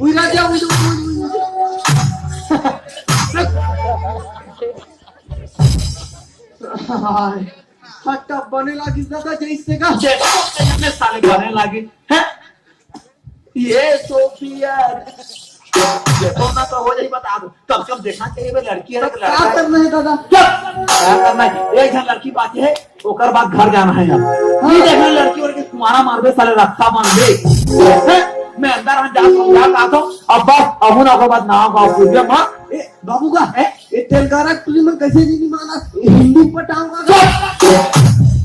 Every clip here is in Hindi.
उई राजा उई हट्टा बने लागी दादा जैसे का में साले बने लगे हैं ये सोफिया देखो ना तो हो जाए बता दो कब कब देखना चाहिए भाई लड़की है क्या करना है दादा क्या करना है एक जन लड़की बाकी है ओकर बाद घर जाना है अब ये देखना लड़की और के तुम्हारा मार दे साले रक्षा मान दे मैं अंदर हम जा समझा कहा था अब बस अब ना को बाद ना का पूछे मां ए बाबू का है ये तेलगारा तुझे मैं कैसे नहीं माना हिंदी पटाऊंगा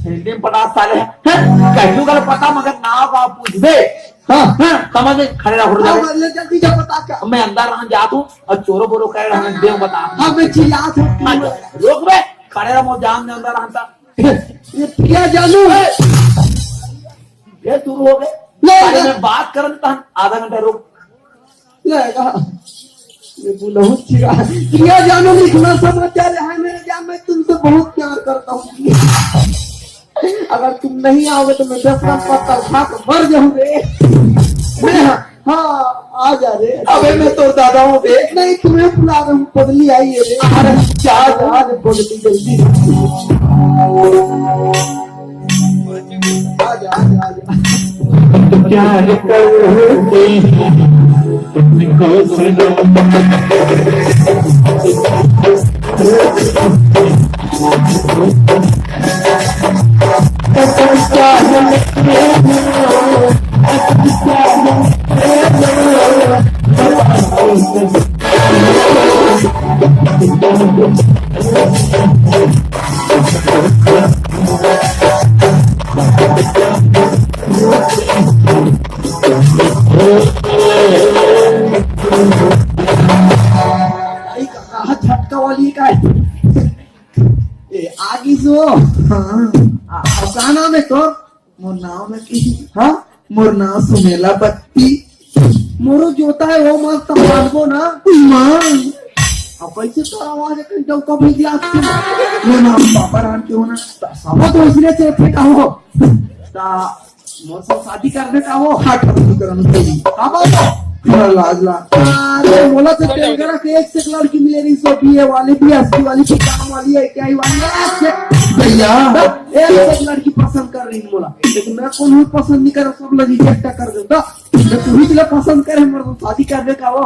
हिंदी में पटा साले कैसे कल पता मगर ना का पूछ दे हाँ समझ खड़े रहो ले जल्दी जा बता क्या मैं अंदर रहा जाता हूँ और चोरों बोरो कह रहा हूँ देव बता हाँ मैं चिल्लात हूँ रोक बे खड़े रहो जान में अंदर रहता ये क्या जानू है ये शुरू हो गए मैं बात कर आधा घंटा रुक लेगा ये बुलाऊ चिया जानू नहीं सुना समाचार है मेरे जान मैं तुमसे बहुत प्यार करता हूँ अगर तुम नहीं आओगे तो मैं 10 लाख पत्ता खा कर मर जाऊंगे मैं हाँ आ जा रे अबे मैं तो दादा हूँ देख नहीं तुम्हें बुला रहा हूँ बदली आई है रे अरे जा बदली जल्दी आ क्या करते तुमको झटका वाली का आगे सो हाँ नाम है तो मोर नाम में किसी हाँ मोर नाम सुमेला बत्ती मोरो जोता है वो मस्त मानबो ना मां अब कैसे तो आवाज है कहीं चौका भी दिया मोर नाम पापा रान क्यों ना सब तो इसने से फेंका हो ता मोर से शादी करने का हो हाथ बंद करना चाहिए अब थोड़ा लाजला अरे बोला तो तेलगरा के एक से लड़की मिले रही सोफिया वाली भी अस्सी वाली भी काम वाली है क्या ही वाली भैया एक से लड़की पसंद कर रही बोला लेकिन मैं कौन हूँ पसंद नहीं कर सब लोग रिजेक्ट कर देता तू ही चला पसंद करे मर शादी करने का वो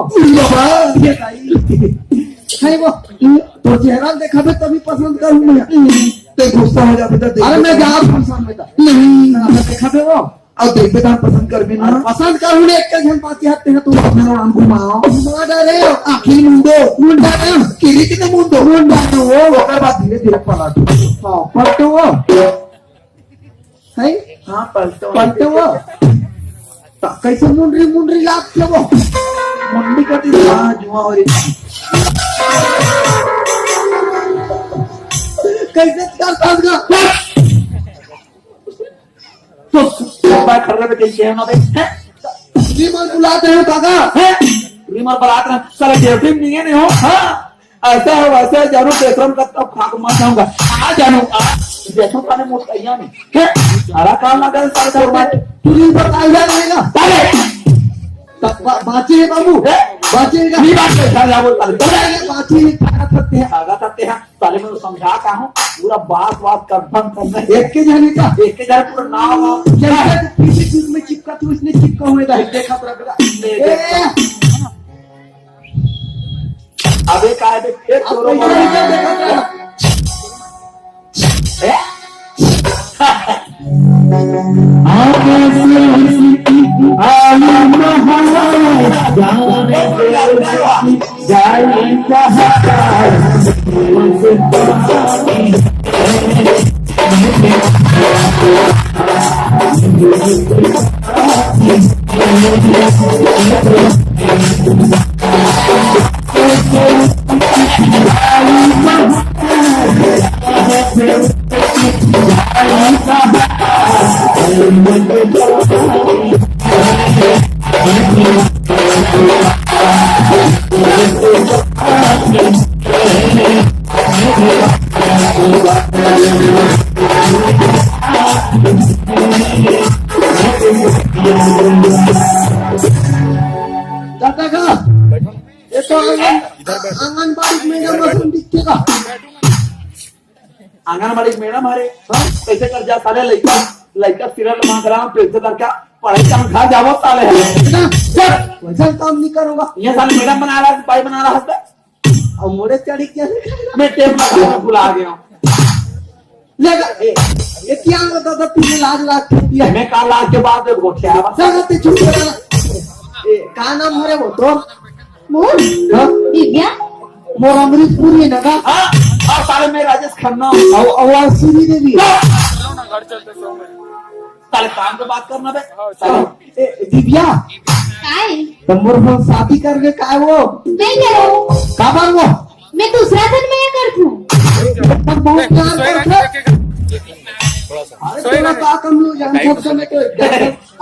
है वो तो चेहरा देखा भी तभी पसंद करूँ मैं गुस्सा हो जाता अरे मैं जा पसंद में नहीं देखा भी वो और देख बेटा पसंद कर भी ना पसंद कर एक के जन पाती हत्ते हैं तुम अपना नाम घुमाओ घुमा रे आखिर मुंडा ना किरी कितने मुंडा तो वो ओकर बाद धीरे धीरे पलट हां पलटो वो है हां पलटो वो कैसे मुंडरी लाग के वो मुंडी कटी हां जुआ और कैसे करता है तो बात कर रहे थे क्या ना देख रीमर बुलाते हैं काका हैं रीमर बुलाते हैं सारा ड्यूटी नहीं है नहीं हो हां ऐसा है वैसा जानू पेट्रोल का तो खाक मार जाऊंगा आ जानू देखो पाने मोट कहिया नहीं है सारा काम ना कर सारे फॉर्मेट तू नहीं बताई जा रहेगा साले तब बाची है बाबू बाचेगा नहीं बात कर जा बोल बाची खाना सकते हैं आगा सकते हैं साले में समझा का हूं पूरा बात कंफर्म करना एक के जाने का एक के जाने पूरा नाम जैसे किसी चीज में चिपका तो इसने चिपका हुए था देखा अबे का है फिर चोरों दादा आंगनबाड़ी मैडम असून दिखते का आंगनबाड़ी मैडम अरे कैसे कर जा साले लड़का लड़का सीरियल मांग रहा हूँ पैसे करके पढ़ाई का घर जाओ साले वैसा काम नहीं करूंगा ये साले मैडम बना रहा है भाई बना रहा है और मोड़े चढ़ी क्या मैं टेप लगा के भुला गया हूँ लगा ये क्या होता था 3 लाख लाख दिया मैं कल आज के बाद गोठिया लगाते चुप का नाम हरे वो तो मोर दिव्या मोर अमृतपुरी है ना का और साले मैं राजेश खन्ना और आवाज सुनी देवी साले काम पे बात करना बे दिव्या काय तमोर फोन शादी करके काय वो नहीं करो का बार वो मैं दूसरा दिन में कर दूं तब बहुत प्यार करते अरे तेरा का कम लोग जान सब समय तो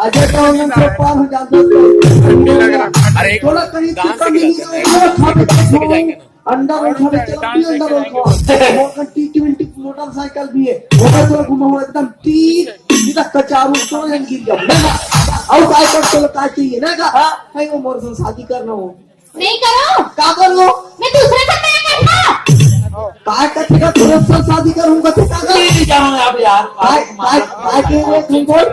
अजय का हम सब पार हो जाते अरे थोड़ा करीब से कम नहीं है अंडा रोल खा चलो भी अंडा रोल खाओ वो T20 मोटरसाइकिल भी है वो तो घुमा हुआ एकदम टीट सीधा कचारू तो जन गिर गया और काय कर चलो काय चाहिए ना का भाई वो मोर से शादी करना हो नहीं करो का करो मैं दूसरा दिन में करना काय कथेगा तुरंत से शादी करूंगा तो का कर नहीं जाऊंगा अब यार काय के रे तुम बोल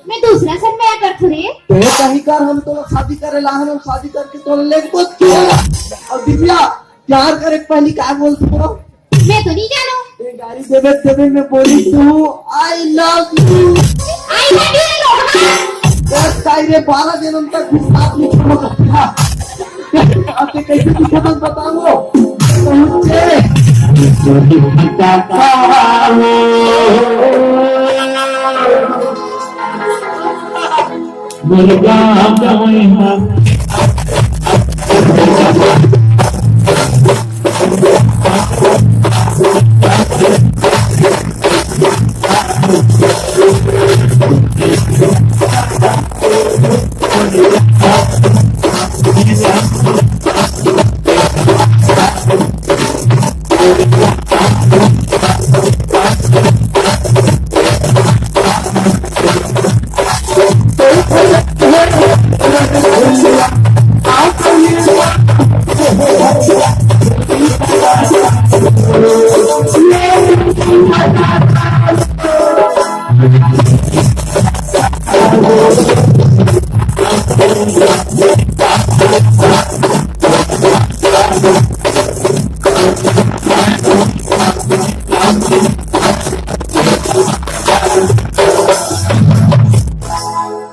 मैं दूसरा दिन में कर थोड़े तो कहीं कर हम तो शादी करे लाहन हम शादी करके तो ले को किया और दिव्या प्यार करे पहली काय बोलती हो मैं तो नहीं जानू ये गाड़ी देवे देवे में बोली तू I love you I love you बस काय रे 12 दिन तक भी साथ में छोड़ा अब ते कैसे दिखा बस बताओ पहुंचे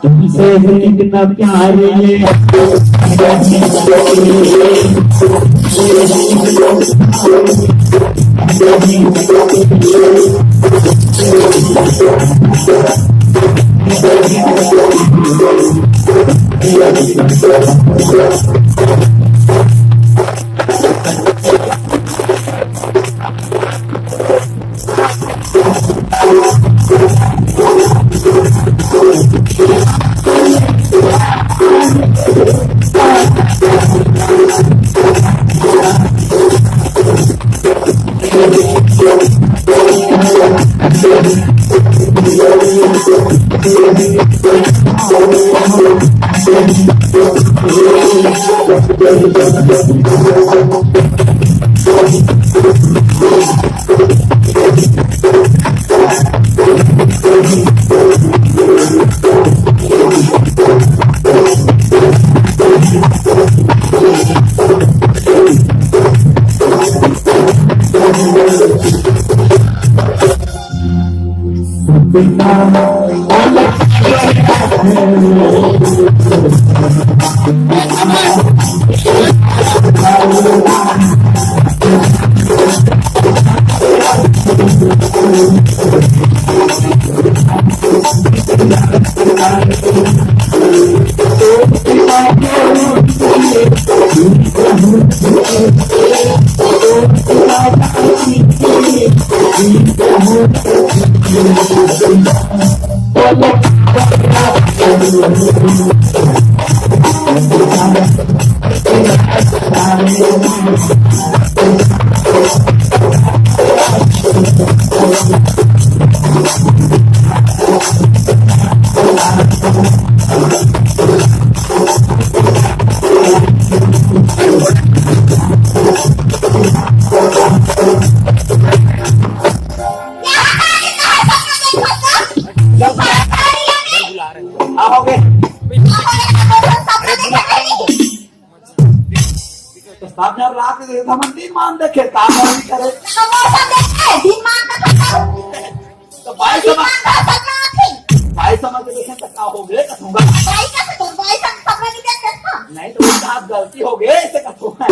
तुमसे कितना प्यार साहब यार रात के देखा मन दिन मान देखे काम नहीं करे तो मौसम देखे दिन मान का खाता तो भाई दिन समझ मान का सपना थी भाई समझ के देखें तो क्या हो गए कथूंगा भाई का तो भाई सपना नहीं देख सकता नहीं तो उसका हाथ गलती हो गए ऐसे कथूंगा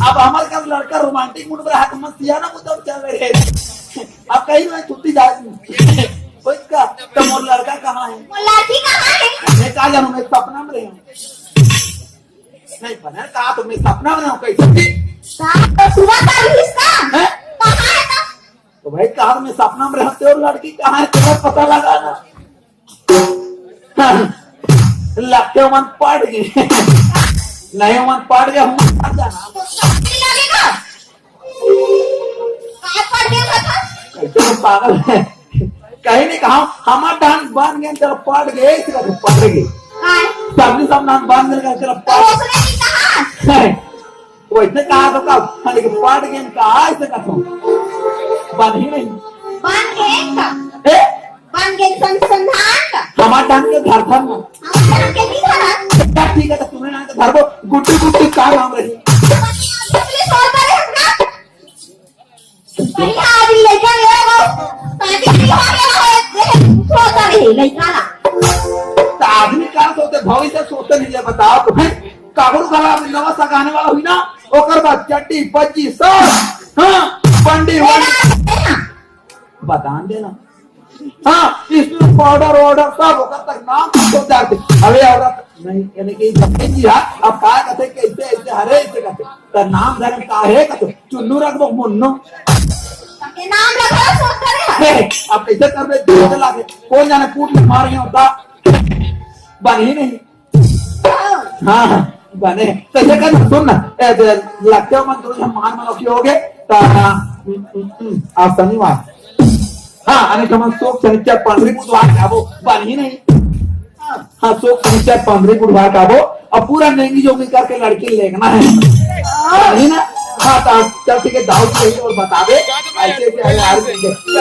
अब हमारे का लड़का रोमांटिक मूड में हाथ मत सिया ना मुद्दा चल रहे अब कहीं नहीं छुट्टी जा उसका तो मोर लड़का कहाँ है वो लड़की कहाँ है मैं कहा जानू मैं सपना में रही हूँ नहीं बना कहा तो मैं सपना में हूँ कैसे तो सुबह का रिश्ता हैं? कहाँ है ना तो भाई कहा मैं सपना में रहते और लड़की कहाँ है तुम्हें पता लगा ना लगते मन पड़ गए नहीं मन पड़ गया हूँ जाना तो नहीं लगेगा काय पड़ गया था कैसे तो पागल है कहीं नहीं कहा हमारा डांस बन गया चलो पड़ गए इसका तो पड़ गए काय सबने सब डांस बन गया चलो तो पड़ उसने नहीं कहा वो इतने कहा तो कब पड़ गए कहा ऐसे कथो बन ही नहीं बन गए का ए? बन गए संसंधान का हमारे डांस के धरधर में हम जान के नहीं धरा क्या ठीक है तो तुम्हें ना धरबो गुट्टी गुट्टी का नाम रही पुलिस और करे हमका नहीं आज लड़का ले वो शादी नहीं हो गया है सोता नहीं लड़का ला तो आदमी का सोचते भविष्य सोचते नहीं है बताओ तुम्हें काबू खराब नवा सगाने वाला हुई ना ओकर बाद चट्टी पच्ची सब हाँ पंडी बतान देना हाँ इसमें पाउडर वाउडर सब ओकर तक नाम तो जाते अरे औरत नहीं यानी कि जी हाँ अब पाए कहते कैसे ऐसे हरे ऐसे कहते तो नाम धर्म का है कहते चुन्नू रखबो मुन्नू के नाम लगा सोच करे अब कैसे कर रहे दूध लाके कौन जाने कूट मार गया होता बन ही नहीं हाँ बने तो ये कर सुन ना लगते हो मन तुझे मान मानो की हो गए तो आज शनिवार हाँ अने कमन सोक शनिचर 15 बुधवार का वो बन ही नहीं हाँ सोक शनिचर 15 बुधवार का वो और पूरा नेंगी जोगी करके लड़की लेना है बन ही ना हाँ तो चल ठीक है दाऊ की और बता दे ऐसे ऐसे यार का हो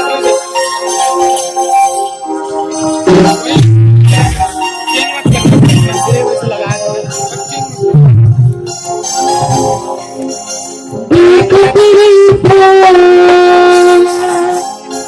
जिसमें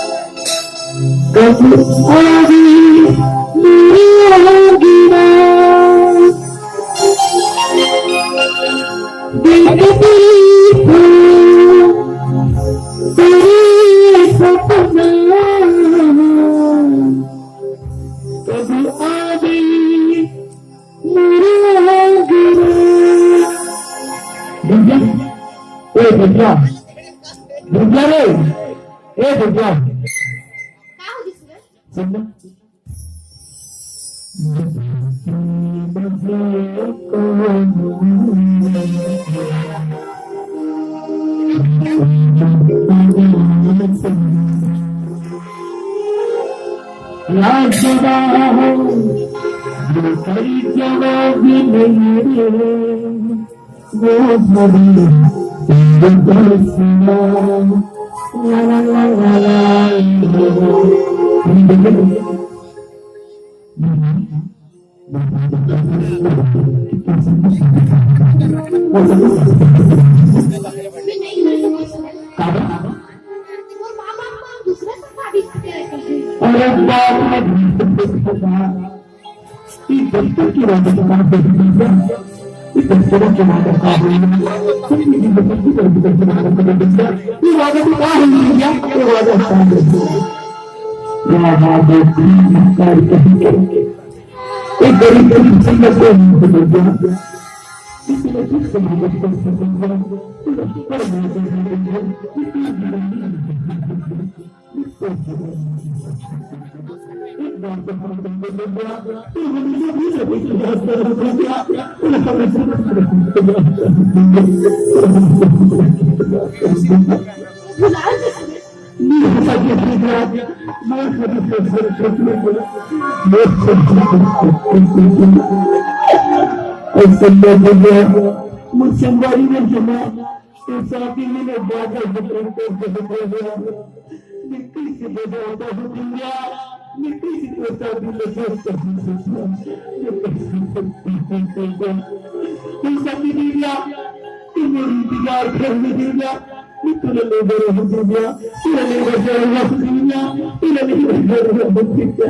दूसरा से शादी एक गरीब मिट्टी की कोसा भी लगे तुम सभी दिया तुम इंतजार करने दिया तुझे ले गए हो दिया तुझे ले गए हो दिया तुझे ले गए हो दिया